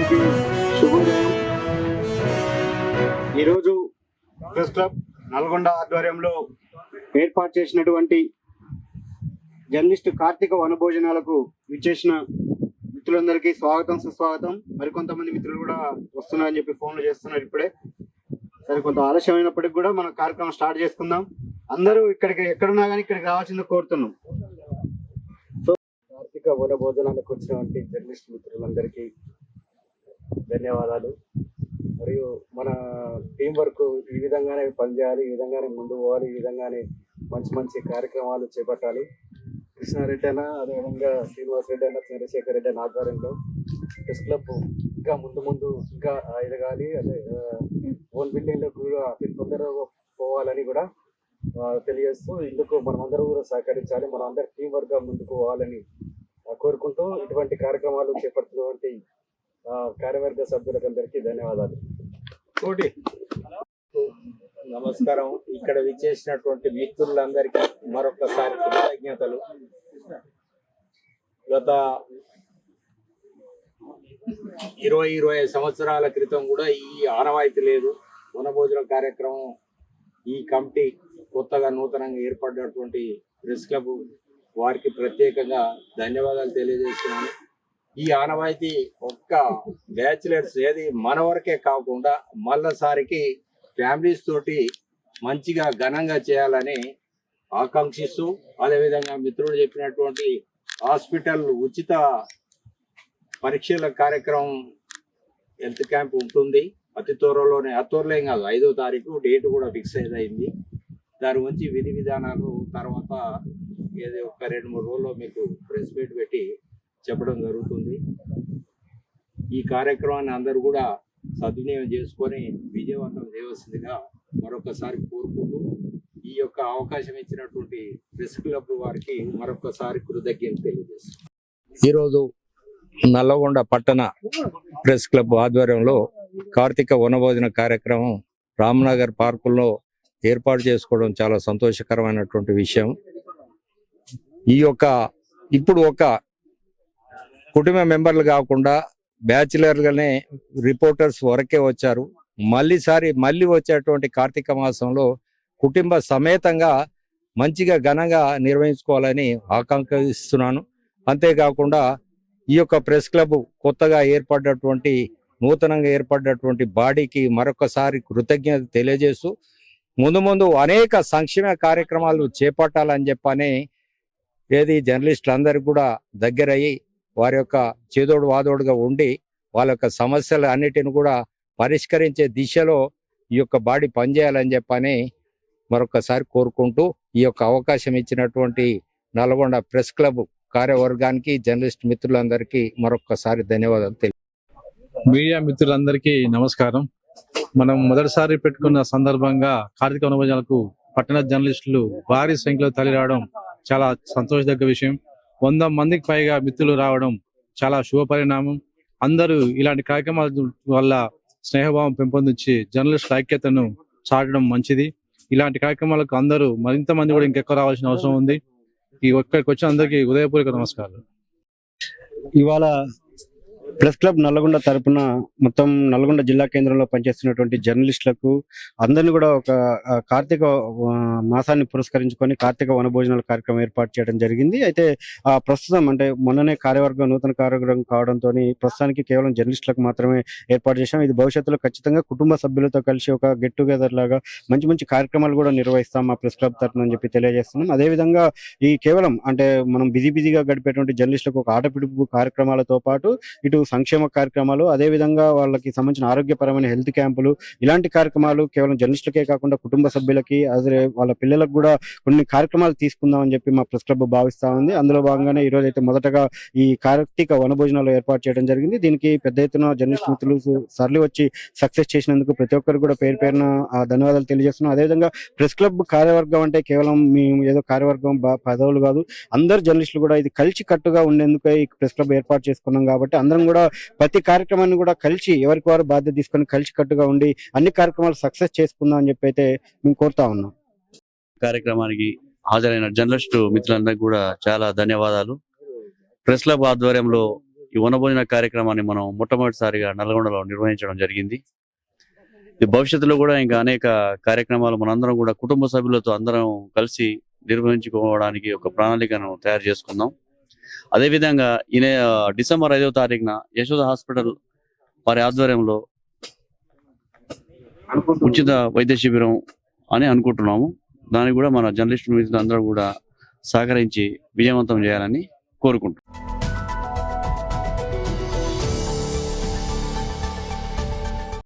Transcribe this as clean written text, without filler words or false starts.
అందరికీ శుభోదయం. ఈరోజు ప్రెస్ క్లబ్ నల్గొండ ఆధ్వర్యంలో ఏర్పాటు చేసినటువంటి జర్నలిస్టు కార్తీక వనభోజనాలకు విచ్చేసిన మిత్రులందరికీ స్వాగతం సుస్వాగతం. మరికొంతమంది మిత్రులు కూడా వస్తున్నారని చెప్పి ఫోన్లు చేస్తున్నారు. ఇప్పుడే సరే కొంత ఆలస్యమైనప్పటికీ కూడా మన కార్యక్రమం స్టార్ట్ చేసుకుందాం. అందరూ ఇక్కడికి ఎక్కడున్నా కానీ ఇక్కడికి రావాల్సింది కోరుతున్నాం. కార్తీక వనభోజనాలకు వచ్చినటువంటి జర్నలిస్ట్ మిత్రులందరికీ ధన్యవాదాలు. మరియు మన టీం వర్క్ ఈ విధంగానే పనిచేయాలి, ఈ విధంగానే ముందు పోవాలి, ఈ విధంగానే మంచి మంచి కార్యక్రమాలు చేపట్టాలి. కృష్ణారెడ్డి అన్న, అదేవిధంగా శ్రీనివాస్ రెడ్డి అన్న, చంద్రశేఖర్ రెడ్డి అన్న ఆధ్వర్యంలో ప్రెస్ క్లబ్ ఇంకా ముందు ఇంకా ఎదగాలి. అదే ఓన్ బిల్డింగ్లో కూడా అతి తొందరగా పోవాలని కూడా తెలియజేస్తూ ఇందుకు మనమందరూ కూడా సహకరించాలి. మనం అందరు టీం వర్క్ గా ముందుకు పోవాలని కోరుకుంటూ ఇటువంటి కార్యక్రమాలు చేపడుతున్నటువంటి కార్యవర్గ సభ్యులందరికీ ధన్యవాదాలు. నమస్కారం. ఇక్కడ విచ్చేసినటువంటి మిత్రులందరికీ మరొకసారి కృతజ్ఞతలు. గత 20-25 సంవత్సరాల క్రితం కూడా ఈ ఆనవాయితీ లేదు. వనభోజన కార్యక్రమం ఈ కమిటీ కొత్తగా నూతనంగా ఏర్పడినటువంటి ప్రెస్ క్లబ్ వారికి ప్రత్యేకంగా ధన్యవాదాలు తెలియజేస్తున్నాను. ఈ ఆనవాయితీ ఒక్క బ్యాచిలర్స్ ఏది మన వరకే కాకుండా మళ్ళసారికి ఫ్యామిలీస్ తోటి మంచిగా ఘనంగా చేయాలని ఆకాంక్షిస్తూ, అదేవిధంగా మిత్రుడు చెప్పినటువంటి హాస్పిటల్ ఉచిత పరీక్షల కార్యక్రమం హెల్త్ క్యాంప్ ఉంటుంది. అతి త్వరలోనే, త్వరలో కాదు 5వ తారీఖు డేట్ కూడా ఫిక్స్ అయింది. దాని గురించి విధి విధానాలు తర్వాత ఏదో ఒక 2-3 రోజుల్లో మీకు ప్రెస్ మీట్ పెట్టి చెప్పడం జరుగుతుంది. ఈ కార్యక్రమాన్ని అందరూ కూడా సద్వినియోగం చేసుకొని విజయవంతం చేయవలసిందిగా మరొకసారి కోరుకుంటూ, ఈ యొక్క అవకాశం ఇచ్చినటువంటి ప్రెస్ క్లబ్ వారికి మరొకసారి కృతజ్ఞతలు తెలియజేస్తున్నాను. ఈరోజు నల్లగొండ పట్టణ ప్రెస్ క్లబ్ ఆధ్వర్యంలో కార్తీక వనభోజన కార్యక్రమం రామ్నగర్ పార్కుల్లో ఏర్పాటు చేసుకోవడం చాలా సంతోషకరమైనటువంటి విషయం. ఇప్పుడు ఒక కుటుంబ మెంబర్లు కాకుండా బ్యాచిలర్గానే రిపోర్టర్స్ వరకే వచ్చారు. మళ్ళీ వచ్చేటువంటి కార్తీక మాసంలో కుటుంబ సమేతంగా మంచిగా ఘనంగా నిర్వహించుకోవాలని ఆకాంక్షిస్తున్నాను. అంతేకాకుండా ఈ యొక్క ప్రెస్ క్లబ్ కొత్తగా నూతనంగా ఏర్పడినటువంటి బాడీకి మరొకసారి కృతజ్ఞత తెలియజేస్తూ ముందు అనేక సంక్షేమ కార్యక్రమాలు చేపట్టాలని చెప్పని జర్నలిస్టులందరికీ కూడా దగ్గరయ్యి వారి యొక్క చేదోడు వాదోడుగా ఉండి వాళ్ళ యొక్క సమస్యలు అన్నిటిని కూడా పరిష్కరించే దిశలో ఈ యొక్క బాడీ పనిచేయాలని చెప్పని మరొకసారి కోరుకుంటూ, ఈ యొక్క అవకాశం ఇచ్చినటువంటి నల్గొండ ప్రెస్ క్లబ్ కార్యవర్గానికి, జర్నలిస్ట్ మిత్రులందరికీ మరొకసారి ధన్యవాదాలు. మీడియా మిత్రులందరికీ నమస్కారం. మనం మొదటిసారి పెట్టుకున్న సందర్భంగా కార్తీక వనభోజనాలకు పట్టణ జర్నలిస్టులు భారీ సంఖ్యలో తరలి రావడం చాలా సంతోషదగ్గ విషయం. 100 మందికి పైగా మిత్రులు రావడం చాలా శుభ పరిణామం. అందరూ ఇలాంటి కార్యక్రమాల వల్ల స్నేహభావం పెంపొందించి జర్నలిస్టుల ఐక్యతను చాటడం మంచిది. ఇలాంటి కార్యక్రమాలకు అందరూ మరింత మంది కూడా ఇంకెక్కువ రావాల్సిన అవసరం ఉంది. ఇక్కడికి వచ్చిన అందరికీ ఉదయపూర్వక నమస్కారాలు. ఇవాళ ప్రెస్ క్లబ్ నల్గొండ తరపున మొత్తం నల్గొండ జిల్లా కేంద్రంలో పనిచేస్తున్నటువంటి జర్నలిస్టులకు అందరినీ కూడా ఒక కార్తీక మాసాన్ని పురస్కరించుకొని కార్తీక వనభోజనాల కార్యక్రమం ఏర్పాటు చేయడం జరిగింది. అయితే ప్రస్తుతం అంటే మొన్ననే నూతన కార్యవర్గం కావడంతో ప్రస్తుతానికి కేవలం జర్నలిస్టులకు మాత్రమే ఏర్పాటు చేశాం. ఇది భవిష్యత్తులో ఖచ్చితంగా కుటుంబ సభ్యులతో కలిసి ఒక గెట్ టుగెదర్ లాగా మంచి కార్యక్రమాలు కూడా నిర్వహిస్తాం మా ప్రెస్ క్లబ్ తరపున అని చెప్పి తెలియజేస్తున్నాం. అదేవిధంగా ఈ కేవలం అంటే మనం బిజీగా గడిపేటువంటి జర్నలిస్టులకు ఒక ఆటపిడుపు కార్యక్రమాలతో పాటు ఇటు సంక్షేమ కార్యక్రమాలు, అదేవిధంగా వాళ్ళకి సంబంధించిన ఆరోగ్యపరమైన హెల్త్ క్యాంపులు, ఇలాంటి కార్యక్రమాలు కేవలం జర్నలిస్టులకే కాకుండా కుటుంబ సభ్యులకి అదే వాళ్ళ పిల్లలకు కూడా కొన్ని కార్యక్రమాలు తీసుకుందామని చెప్పి మా ప్రెస్ క్లబ్ భావిస్తా ఉంది. అందులో భాగంగానే ఈ రోజు అయితే మొదటగా ఈ కార్తీక వనభోజనాలు ఏర్పాటు చేయడం జరిగింది. దీనికి పెద్ద ఎత్తున జర్నలిస్ట్ మిత్రులు సర్లీ వచ్చి సక్సెస్ చేసినందుకు ప్రతి ఒక్కరు కూడా పేరున ధన్యవాదాలు తెలియజేస్తున్నాం. అదేవిధంగా ప్రెస్ క్లబ్ కార్యవర్గం అంటే కేవలం మేము ఏదో కార్యవర్గం పదవులు కాదు, అందరు జర్నలిస్టులు కూడా ఇది కలిసి కట్టుగా ఉండేందుకే ఈ ప్రెస్ క్లబ్ ఏర్పాటు చేసుకున్నాం. కాబట్టి అందరం కూడా ప్రతి కార్యక్రమాన్ని కూడా కలిసి ఎవరికి వారు బాధ్యత తీసుకొని కలిసి కట్టుగా ఉండి అన్ని కార్యక్రమాలు సక్సెస్ చేసుకుందాం అని చెప్పి అయితే మేము కోరుతా ఉన్నాం. కార్యక్రమానికి హాజరైన జర్నలిస్టు మిత్రులందరికీ కూడా చాలా ధన్యవాదాలు. ప్రెస్ క్లబ్ ఆధ్వర్యంలో ఈ వనభోజన కార్యక్రమాన్ని మనం మొట్టమొదటిసారిగా నల్గొండలో నిర్వహించడం జరిగింది. ఈ భవిష్యత్తులో కూడా ఇంకా అనేక కార్యక్రమాలు మనందరం కూడా కుటుంబ సభ్యులతో అందరం కలిసి నిర్వహించుకోవడానికి ఒక ప్రణాళికను తయారు చేసుకుందాం. అదేవిధంగా డిసెంబర్ 5వ తారీఖున యశోద హాస్పిటల్ వారి ఆధ్వర్యంలో ఉచిత వైద్య శిబిరం అని అనుకుంటున్నాము. దానికి కూడా మన జర్నలిస్ట్ మిత్రులందరూ కూడా సహకరించి విజయవంతం చేయాలని కోరుకుంటున్నాం.